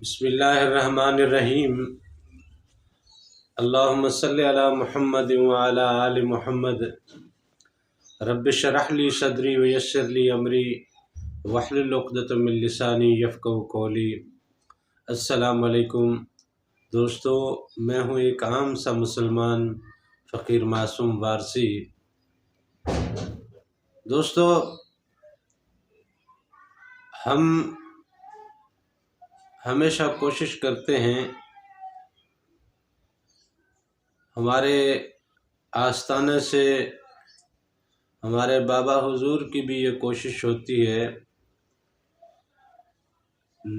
بسم اللہ الرحمن الرحیم۔ اللہم صلی علی محمد وعلی آل محمد۔ رب اشرح لی صدری ویسر لی امری واحلل عقدۃ من لسانی یفقہوا قولی۔ السلام علیکم دوستو، میں ہوں ایک عام سا مسلمان فقیر معصوم وارثی۔ دوستو، ہم ہمیشہ کوشش کرتے ہیں، ہمارے آستانے سے ہمارے بابا حضور کی بھی یہ کوشش ہوتی ہے،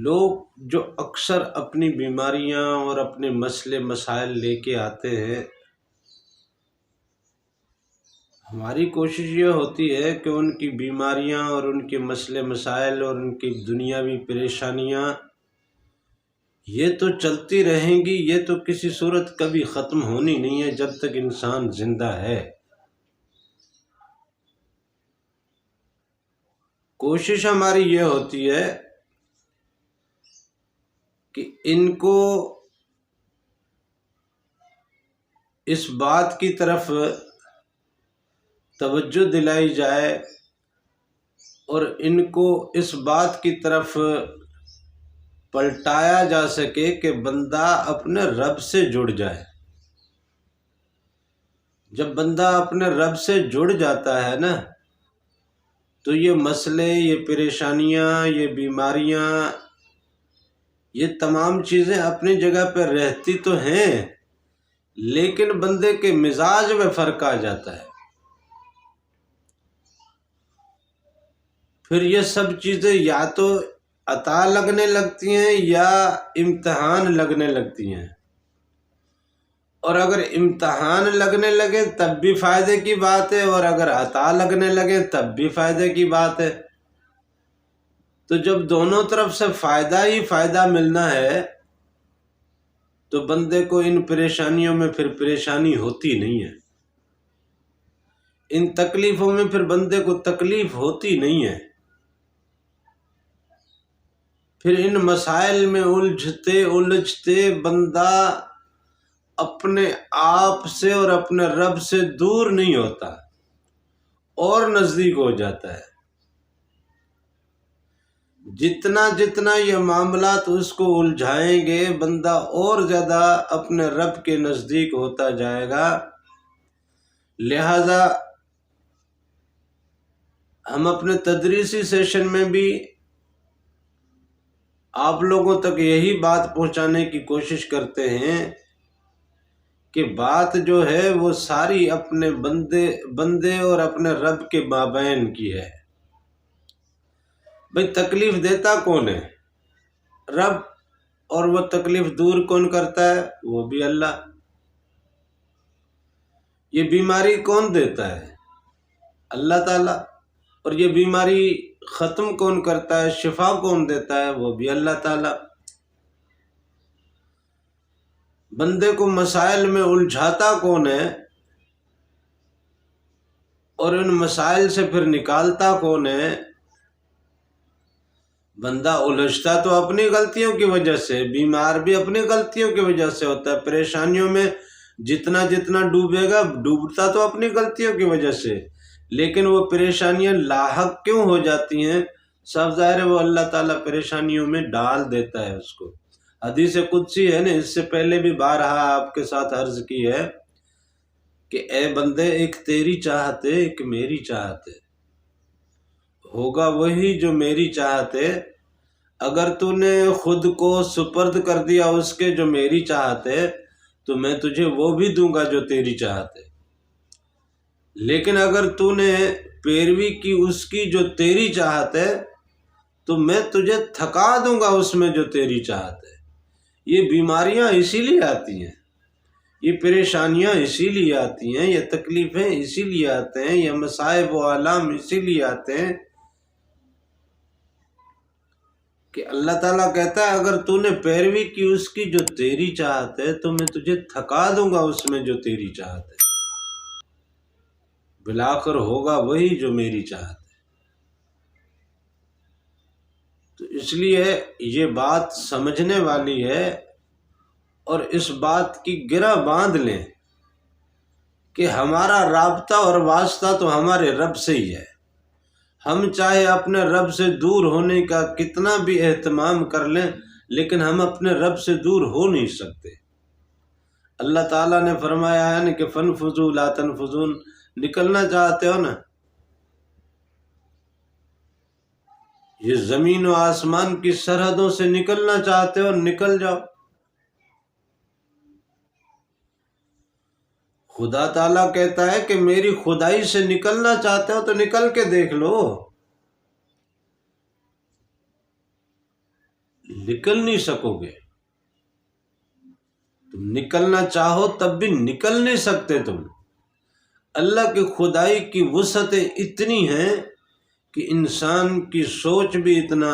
لوگ جو اکثر اپنی بیماریاں اور اپنے مسئلے مسائل لے کے آتے ہیں، ہماری کوشش یہ ہوتی ہے کہ ان کی بیماریاں اور ان کے مسئلے مسائل اور ان کی دنیاوی پریشانیاں یہ تو چلتی رہیں گی، یہ تو کسی صورت کبھی ختم ہونی نہیں ہے جب تک انسان زندہ ہے۔ کوشش ہماری یہ ہوتی ہے کہ ان کو اس بات کی طرف توجہ دلائی جائے اور ان کو اس بات کی طرف پلٹایا جا سکے کہ بندہ اپنے رب سے جڑ جائے۔ جب بندہ اپنے رب سے جڑ جاتا ہے نا، تو یہ مسئلے، یہ پریشانیاں، یہ بیماریاں، یہ تمام چیزیں اپنی جگہ پہ رہتی تو ہیں، لیکن بندے کے مزاج میں فرق آ جاتا ہے۔ پھر یہ سب چیزیں یا تو عطا لگنے لگتی ہیں یا امتحان لگنے لگتی ہیں، اور اگر امتحان لگنے لگے تب بھی فائدے کی بات ہے، اور اگر عطا لگنے لگے تب بھی فائدے کی بات ہے۔ تو جب دونوں طرف سے فائدہ ہی فائدہ ملنا ہے تو بندے کو ان پریشانیوں میں پھر پریشانی ہوتی نہیں ہے، ان تکلیفوں میں پھر بندے کو تکلیف ہوتی نہیں ہے۔ پھر ان مسائل میں الجھتے بندہ اپنے آپ سے اور اپنے رب سے دور نہیں ہوتا اور نزدیک ہو جاتا ہے۔ جتنا جتنا یہ معاملات اس کو الجھائیں گے، بندہ اور زیادہ اپنے رب کے نزدیک ہوتا جائے گا۔ لہذا ہم اپنے تدریسی سیشن میں بھی آپ لوگوں تک یہی بات پہنچانے کی کوشش کرتے ہیں کہ بات جو ہے وہ ساری اپنے بندے اور اپنے رب کے مابین کی ہے۔ بھئی تکلیف دیتا کون ہے؟ رب، اور وہ تکلیف دور کون کرتا ہے؟ وہ بھی اللہ۔ یہ بیماری کون دیتا ہے؟ اللہ تعالیٰ۔ اور یہ بیماری ختم کون کرتا ہے، شفا کون دیتا ہے؟ وہ بھی اللہ تعالیٰ۔ بندے کو مسائل میں الجھاتا کون ہے اور ان مسائل سے پھر نکالتا کون ہے؟ بندہ الجھتا تو اپنی غلطیوں کی وجہ سے، بیمار بھی اپنی غلطیوں کی وجہ سے ہوتا ہے، پریشانیوں میں جتنا جتنا ڈوبے گا ڈوبتا تو اپنی غلطیوں کی وجہ سے، لیکن وہ پریشانیاں لاحق کیوں ہو جاتی ہیں؟ سب ظاہر ہے وہ اللہ تعالیٰ پریشانیوں میں ڈال دیتا ہے اس کو۔ حدیث قدسی ہے نا، اس سے پہلے بھی بارہا آپ کے ساتھ عرض کی ہے کہ اے بندے، ایک تیری چاہت ہے، ایک میری چاہت ہے، ہوگا وہی جو میری چاہت ہے۔ اگر تو نے خود کو سپرد کر دیا اس کے جو میری چاہت ہے تو میں تجھے وہ بھی دوں گا جو تیری چاہت ہے، لیکن اگر تو نے پیروی کی اس کی جو تیری چاہت ہے تو میں تجھے تھکا دوں گا اس میں جو تیری چاہت ہے۔ یہ بیماریاں اسی لیے آتی ہیں، یہ پریشانیاں اسی لیے آتی ہیں، یہ تکلیفیں اسی لیے آتے ہیں، یہ مصائب و آلام اسی لیے آتے ہیں کہ اللہ تعالیٰ کہتا ہے اگر تو نے پیروی کی اس کی جو تیری چاہت ہے تو میں تجھے تھکا دوں گا اس میں جو تیری چاہت ہے، بالآخر ہوگا وہی جو میری چاہت ہے۔ تو اس لیے یہ بات سمجھنے والی ہے، اور اس بات کی گرہ باندھ لیں کہ ہمارا رابطہ اور واسطہ تو ہمارے رب سے ہی ہے۔ ہم چاہے اپنے رب سے دور ہونے کا کتنا بھی اہتمام کر لیں، لیکن ہم اپنے رب سے دور ہو نہیں سکتے۔ اللہ تعالیٰ نے فرمایا ہے نا کہ فَانفُذُوا لَا تَنفُذُونَ، نکلنا چاہتے ہو نا، یہ زمین و آسمان کی سرحدوں سے نکلنا چاہتے ہو، نکل جاؤ۔ خدا تعالیٰ کہتا ہے کہ میری خدائی سے نکلنا چاہتے ہو تو نکل کے دیکھ لو، نکل نہیں سکو گے۔ تم نکلنا چاہو تب بھی نکل نہیں سکتے تم۔ اللہ کی خدائی کی وسعتیں اتنی ہیں کہ انسان کی سوچ بھی اتنا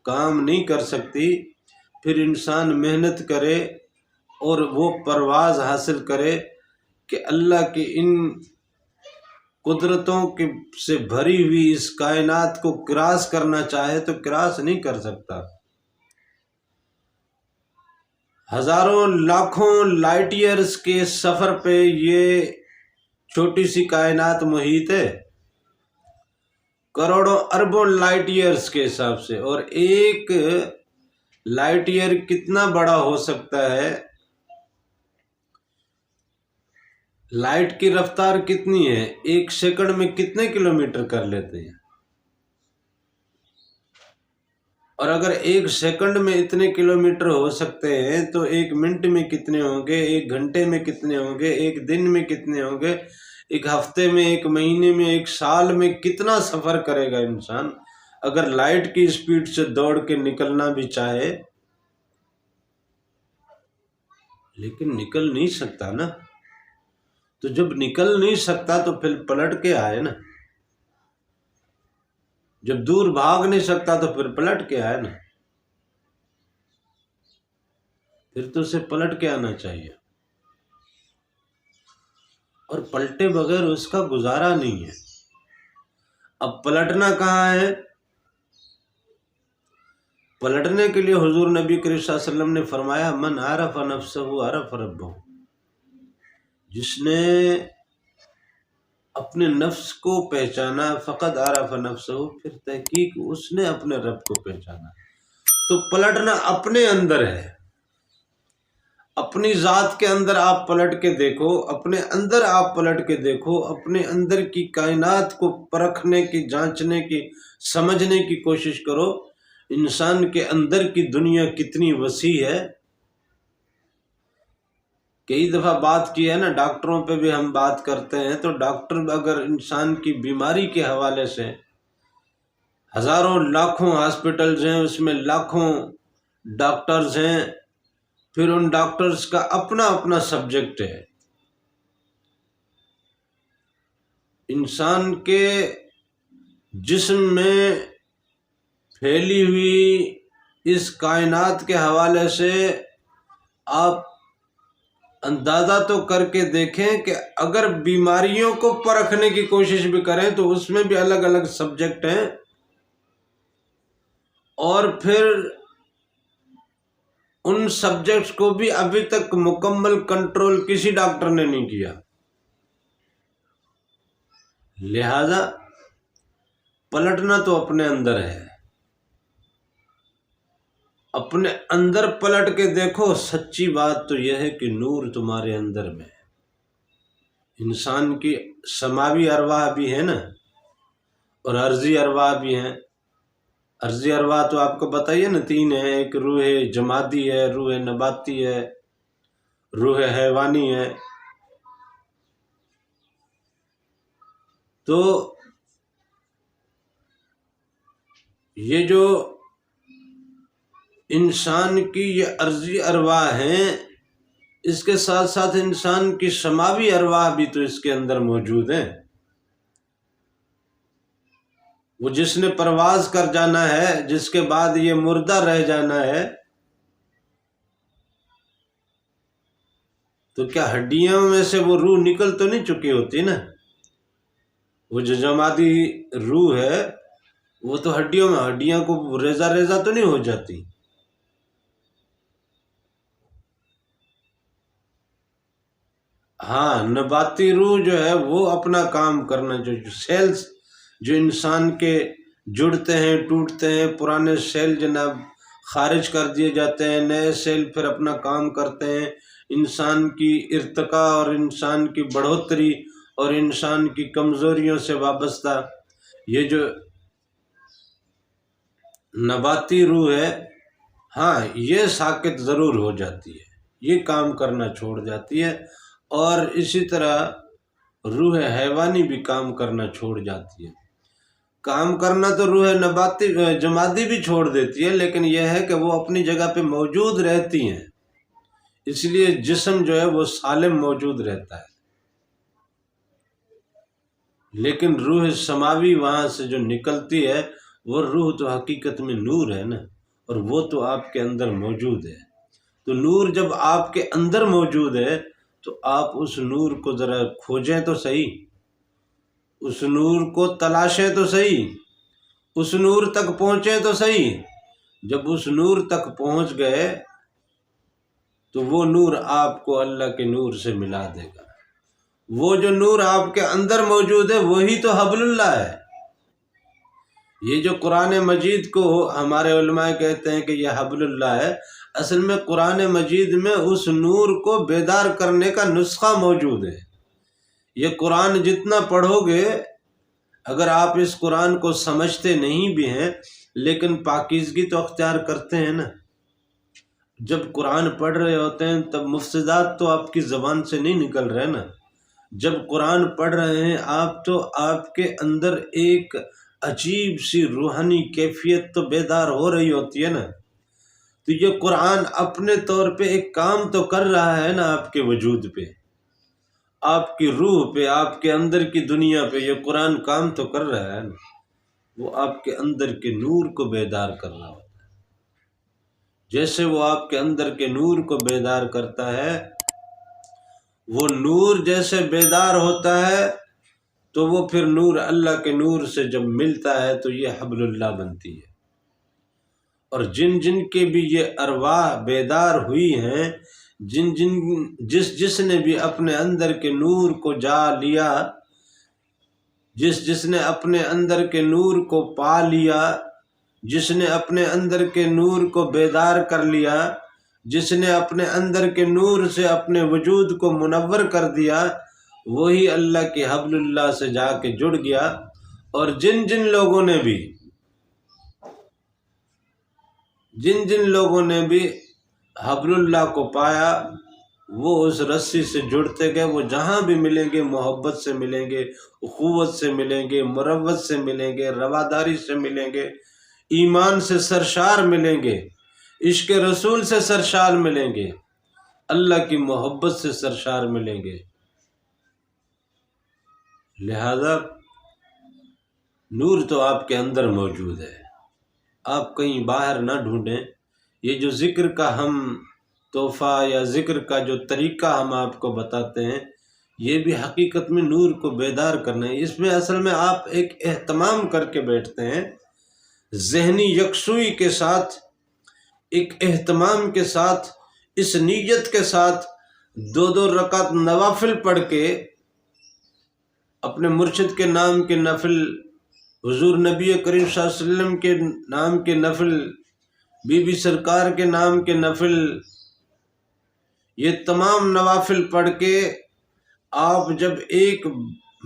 کام نہیں کر سکتی، پھر انسان محنت کرے اور وہ پرواز حاصل کرے کہ اللہ کی ان قدرتوں سے بھری ہوئی اس کائنات کو کراس کرنا چاہے تو کراس نہیں کر سکتا۔ ہزاروں لاکھوں لائٹ ایئرز کے سفر پہ یہ چھوٹی سی کائنات محیط ہے، کروڑوں اربوں لائٹ ایئرز کے حساب سے، اور ایک لائٹ ایئر کتنا بڑا ہو سکتا ہے، لائٹ کی رفتار کتنی ہے، ایک سیکنڈ میں کتنے کلومیٹر کر لیتے ہیں، اور اگر ایک سیکنڈ میں اتنے کلومیٹر ہو سکتے ہیں تو ایک منٹ میں کتنے ہوں گے، ایک گھنٹے میں کتنے ہوں گے، ایک دن میں کتنے ہوں گے، ایک ہفتے میں، ایک مہینے میں، ایک سال میں کتنا سفر کرے گا انسان اگر لائٹ کی اسپیڈ سے دوڑ کے نکلنا بھی چاہے، لیکن نکل نہیں سکتا نا۔ تو جب نکل نہیں سکتا تو پھر پلٹ کے آئے نا، جب دور بھاگ نہیں سکتا تو پھر پلٹ کے آئے نا، پھر تو اسے پلٹ کے آنا چاہیے، اور پلٹے بغیر اس کا گزارا نہیں ہے۔ اب پلٹنا کہاں ہے؟ پلٹنے کے لیے حضور نبی کریم صلی اللہ علیہ وسلم نے فرمایا من عرف نفسہ عرف ربہ، جس نے اپنے نفس کو پہچانا، فقط عرف نفسہ، پھر تحقیق اس نے اپنے رب کو پہچانا۔ تو پلٹنا اپنے اندر ہے، اپنی ذات کے اندر آپ پلٹ کے دیکھو، اپنے اندر آپ پلٹ کے دیکھو، اپنے اندر کی کائنات کو پرکھنے کی، جانچنے کی، سمجھنے کی کوشش کرو، انسان کے اندر کی دنیا کتنی وسیع ہے۔ کئی دفعہ بات کی ہے نا، ڈاکٹروں پہ بھی ہم بات کرتے ہیں، تو ڈاکٹر اگر انسان کی بیماری کے حوالے سے ہزاروں لاکھوں ہاسپٹلز ہیں، اس میں لاکھوں ڈاکٹرز ہیں، پھر ان ڈاکٹرز کا اپنا اپنا سبجیکٹ ہے۔ انسان کے جسم میں پھیلی ہوئی اس کائنات کے حوالے سے آپ اندازہ تو کر کے دیکھیں کہ اگر بیماریوں کو پرکھنے کی کوشش بھی کریں تو اس میں بھی الگ الگ سبجیکٹ ہیں، اور پھر ان سبجیکٹس کو بھی ابھی تک مکمل کنٹرول کسی ڈاکٹر نے نہیں کیا۔ لہذا پلٹنا تو اپنے اندر ہے، اپنے اندر پلٹ کے دیکھو۔ سچی بات تو یہ ہے کہ نور تمہارے اندر میں ہے۔ انسان کی سماوی ارواح بھی ہے نا، اور عرضی ارواح بھی ہیں۔ عرضی ارواح تو آپ کو بتائیے نا، تین ہیں، ایک روح جمادی ہے، روح نباتی ہے، روح حیوانی ہے۔ تو یہ جو انسان کی یہ عرضی ارواح ہیں، اس کے ساتھ ساتھ انسان کی سماوی ارواح بھی تو اس کے اندر موجود ہیں۔ وہ جس نے پرواز کر جانا ہے، جس کے بعد یہ مردہ رہ جانا ہے، تو کیا ہڈیوں میں سے وہ روح نکل تو نہیں چکی ہوتی نا؟ وہ جو جمادی روح ہے وہ تو ہڈیاں کو ریزہ ریزہ تو نہیں ہو جاتی۔ ہاں، نباتی روح جو ہے وہ اپنا کام کرنا، جو سیلز جو انسان کے جڑتے ہیں ٹوٹتے ہیں، پرانے سیل جناب خارج کر دیے جاتے ہیں، نئے سیل پھر اپنا کام کرتے ہیں، انسان کی ارتقاء اور انسان کی بڑھوتری اور انسان کی کمزوریوں سے وابستہ یہ جو نباتی روح ہے، ہاں یہ ساکت ضرور ہو جاتی ہے، یہ کام کرنا چھوڑ جاتی ہے، اور اسی طرح روح حیوانی بھی کام کرنا چھوڑ جاتی ہے۔ کام کرنا تو روح نباتی جمادی بھی چھوڑ دیتی ہے، لیکن یہ ہے کہ وہ اپنی جگہ پہ موجود رہتی ہیں، اس لیے جسم جو ہے وہ سالم موجود رہتا ہے، لیکن روح سماوی وہاں سے جو نکلتی ہے، وہ روح تو حقیقت میں نور ہے نا، اور وہ تو آپ کے اندر موجود ہے۔ تو نور جب آپ کے اندر موجود ہے تو آپ اس نور کو ذرا کھوجیں تو صحیح، اس نور کو تلاشیں تو صحیح، اس نور تک پہنچیں تو صحیح۔ جب اس نور تک پہنچ گئے تو وہ نور آپ کو اللہ کے نور سے ملا دے گا۔ وہ جو نور آپ کے اندر موجود ہے وہی تو حبل اللہ ہے۔ یہ جو قرآن مجید کو ہمارے علماء کہتے ہیں کہ یہ حبل اللہ ہے، اصل میں قرآن مجید میں اس نور کو بیدار کرنے کا نسخہ موجود ہے۔ یہ قرآن جتنا پڑھو گے، اگر آپ اس قرآن کو سمجھتے نہیں بھی ہیں لیکن پاکیزگی تو اختیار کرتے ہیں نا، جب قرآن پڑھ رہے ہوتے ہیں تب مفسدات تو آپ کی زبان سے نہیں نکل رہے نا، جب قرآن پڑھ رہے ہیں آپ تو آپ کے اندر ایک عجیب سی روحانی کیفیت تو بیدار ہو رہی ہوتی ہے نا، تو یہ قرآن اپنے طور پہ ایک کام تو کر رہا ہے نا آپ کے وجود پہ، آپ کی روح پہ، آپ کے اندر کی دنیا پہ یہ قرآن کام تو کر رہا ہے نا، وہ آپ کے اندر کے نور کو بیدار کر رہا ہوتا ہے۔ جیسے وہ آپ کے اندر کے نور کو بیدار کرتا ہے، وہ نور جیسے بیدار ہوتا ہے تو وہ پھر نور اللہ کے نور سے جب ملتا ہے تو یہ حبل اللہ بنتی ہے۔ اور جن جن کے بھی یہ ارواح بیدار ہوئی ہیں، جس نے بھی اپنے اندر کے نور کو جا لیا، جس نے اپنے اندر کے نور کو پا لیا، جس نے اپنے اندر کے نور کو بیدار کر لیا، جس نے اپنے اندر کے نور سے اپنے وجود کو منور کر دیا، وہی اللہ کے حبل اللہ سے جا کے جڑ گیا۔ اور جن لوگوں نے بھی حبل اللہ کو پایا، وہ اس رسی سے جڑتے گئے، وہ جہاں بھی ملیں گے محبت سے ملیں گے، اخوت سے ملیں گے، مروت سے ملیں گے، رواداری سے ملیں گے، ایمان سے سرشار ملیں گے، عشق رسول سے سرشار ملیں گے، اللہ کی محبت سے سرشار ملیں گے۔ لہذا نور تو آپ کے اندر موجود ہے، آپ کہیں باہر نہ ڈھونڈیں۔ یہ جو ذکر کا ہم تحفہ یا ذکر کا جو طریقہ ہم آپ کو بتاتے ہیں، یہ بھی حقیقت میں نور کو بیدار کرنا ہے۔ اس میں اصل میں آپ ایک اہتمام کر کے بیٹھتے ہیں، ذہنی یکسوئی کے ساتھ، ایک اہتمام کے ساتھ، اس نیت کے ساتھ 2 رکعت نوافل پڑھ کے، اپنے مرشد کے نام کے نفل، حضور نبی کریم صلی اللہ علیہ وسلم کے نام کے نفل، بی بی سرکار کے نام کے نفل، یہ تمام نوافل پڑھ کے آپ جب ایک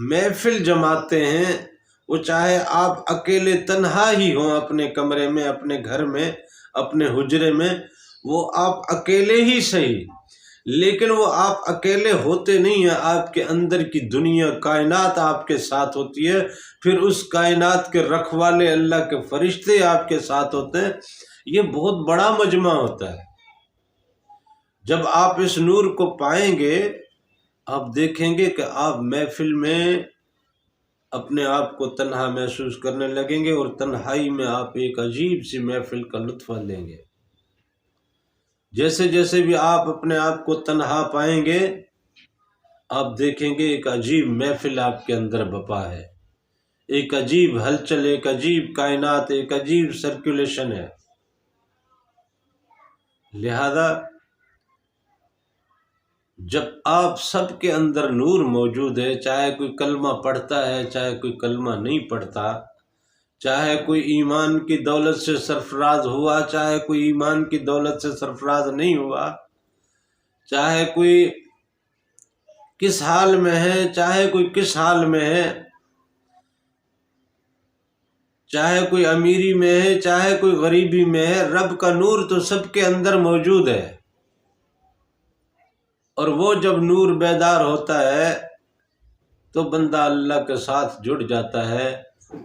محفل جماتے ہیں، وہ چاہے آپ اکیلے تنہا ہی ہوں اپنے کمرے میں، اپنے گھر میں، اپنے حجرے میں، وہ آپ اکیلے ہی صحیح، لیکن وہ آپ اکیلے ہوتے نہیں ہیں، آپ کے اندر کی دنیا کائنات آپ کے ساتھ ہوتی ہے، پھر اس کائنات کے رکھوالے اللہ کے فرشتے آپ کے ساتھ ہوتے ہیں۔ یہ بہت بڑا مجمع ہوتا ہے۔ جب آپ اس نور کو پائیں گے، آپ دیکھیں گے کہ آپ محفل میں اپنے آپ کو تنہا محسوس کرنے لگیں گے، اور تنہائی میں آپ ایک عجیب سی محفل کا لطف لیں گے۔ جیسے جیسے بھی آپ اپنے آپ کو تنہا پائیں گے، آپ دیکھیں گے ایک عجیب محفل آپ کے اندر بپا ہے، ایک عجیب ہلچل، ایک عجیب کائنات، ایک عجیب سرکولیشن ہے۔ لہذا جب آپ سب کے اندر نور موجود ہے، چاہے کوئی کلمہ پڑھتا ہے، چاہے کوئی کلمہ نہیں پڑھتا، چاہے کوئی ایمان کی دولت سے سرفراز ہوا، چاہے کوئی ایمان کی دولت سے سرفراز نہیں ہوا، چاہے کوئی کس حال میں ہے، چاہے کوئی کس حال میں ہے، چاہے کوئی امیری میں ہے، چاہے کوئی غریبی میں ہے، رب کا نور تو سب کے اندر موجود ہے۔ اور وہ جب نور بیدار ہوتا ہے تو بندہ اللہ کے ساتھ جڑ جاتا ہے،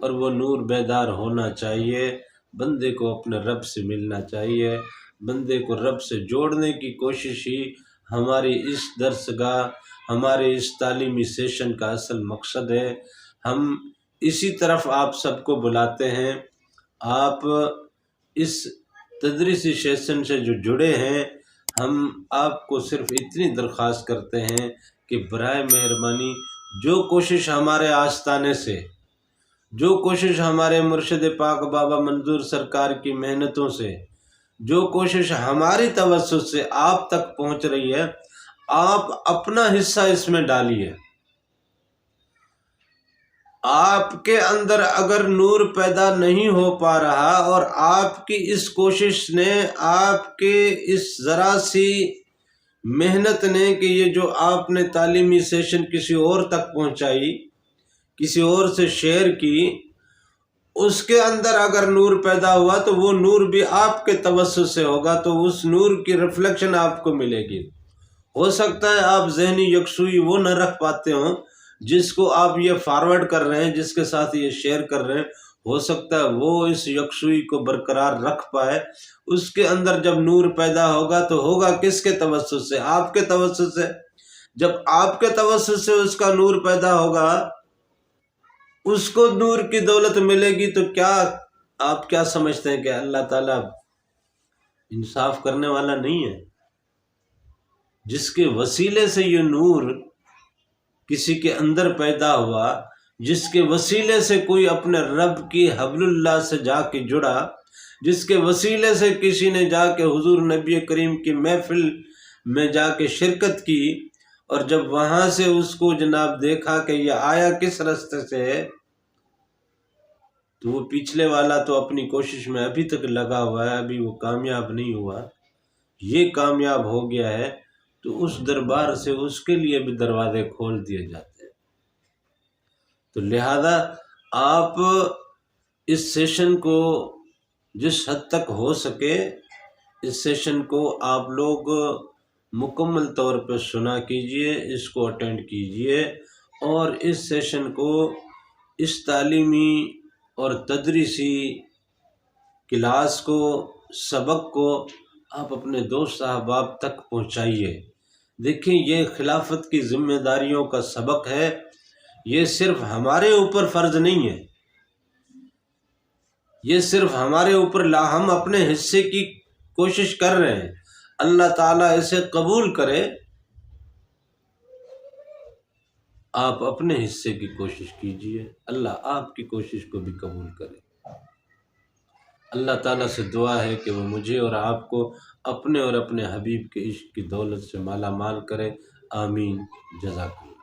اور وہ نور بیدار ہونا چاہیے۔ بندے کو اپنے رب سے ملنا چاہیے، بندے کو رب سے جوڑنے کی کوشش ہی ہماری اس درس گاہ، ہمارے اس تعلیمی سیشن کا اصل مقصد ہے۔ ہم اسی طرف آپ سب کو بلاتے ہیں۔ آپ اس تدریسی سیشن سے جو جڑے ہیں، ہم آپ کو صرف اتنی درخواست کرتے ہیں کہ برائے مہربانی جو کوشش ہمارے آستانے سے، جو کوشش ہمارے مرشد پاک بابا منظور سرکار کی محنتوں سے، جو کوشش ہماری توسط سے آپ تک پہنچ رہی ہے، آپ اپنا حصہ اس میں ڈالیے۔ آپ کے اندر اگر نور پیدا نہیں ہو پا رہا، اور آپ کی اس کوشش نے، آپ کے اس ذرا سی محنت نے کہ یہ جو آپ نے تعلیمی سیشن کسی اور تک پہنچائی، کسی اور سے شیئر کی، اس کے اندر اگر نور پیدا ہوا تو وہ نور بھی آپ کے توسط سے ہوگا، تو اس نور کی ریفلیکشن آپ کو ملے گی۔ ہو سکتا ہے آپ ذہنی یکسوئی وہ نہ رکھ پاتے ہوں جس کو آپ یہ فارورڈ کر رہے ہیں، جس کے ساتھ یہ شیئر کر رہے ہیں، ہو سکتا ہے وہ اس یکسوئی کو برقرار رکھ پائے۔ اس کے اندر جب نور پیدا ہوگا تو ہوگا کس کے توسط سے؟ آپ کے توسط سے۔ جب آپ کے توسط سے اس کا نور پیدا ہوگا، اس کو نور کی دولت ملے گی، تو کیا آپ کیا سمجھتے ہیں کہ اللہ تعالیٰ انصاف کرنے والا نہیں ہے؟ جس کے وسیلے سے یہ نور کسی کے اندر پیدا ہوا، جس کے وسیلے سے کوئی اپنے رب کی حبل اللہ سے جا کے جڑا، جس کے وسیلے سے کسی نے جا کے حضور نبی کریم کی محفل میں جا کے شرکت کی، اور جب وہاں سے اس کو جناب دیکھا کہ یہ آیا کس راستے سے ہے، تو وہ پچھلے والا تو اپنی کوشش میں ابھی تک لگا ہوا ہے، ابھی وہ کامیاب نہیں ہوا، یہ کامیاب ہو گیا ہے، تو اس دربار سے اس کے لیے بھی دروازے کھول دیے جاتے ہیں۔ تو لہذا آپ اس سیشن کو جس حد تک ہو سکے، اس سیشن کو آپ لوگ مکمل طور پہ سنا کیجئے، اس کو اٹینڈ کیجئے، اور اس سیشن کو، اس تعلیمی اور تدریسی کلاس کو، سبق کو آپ اپنے دوست احباب تک پہنچائیے۔ دیکھیں، یہ خلافت کی ذمہ داریوں کا سبق ہے، یہ صرف ہمارے اوپر فرض نہیں ہے، یہ صرف ہمارے اوپر ہم اپنے حصے کی کوشش کر رہے ہیں، اللہ تعالیٰ اسے قبول کرے۔ آپ اپنے حصے کی کوشش کیجئے، اللہ آپ کی کوشش کو بھی قبول کرے۔ اللہ تعالیٰ سے دعا ہے کہ وہ مجھے اور آپ کو اپنے اور اپنے حبیب کے عشق کی دولت سے مالا مال کرے۔ آمین۔ جزاک اللہ۔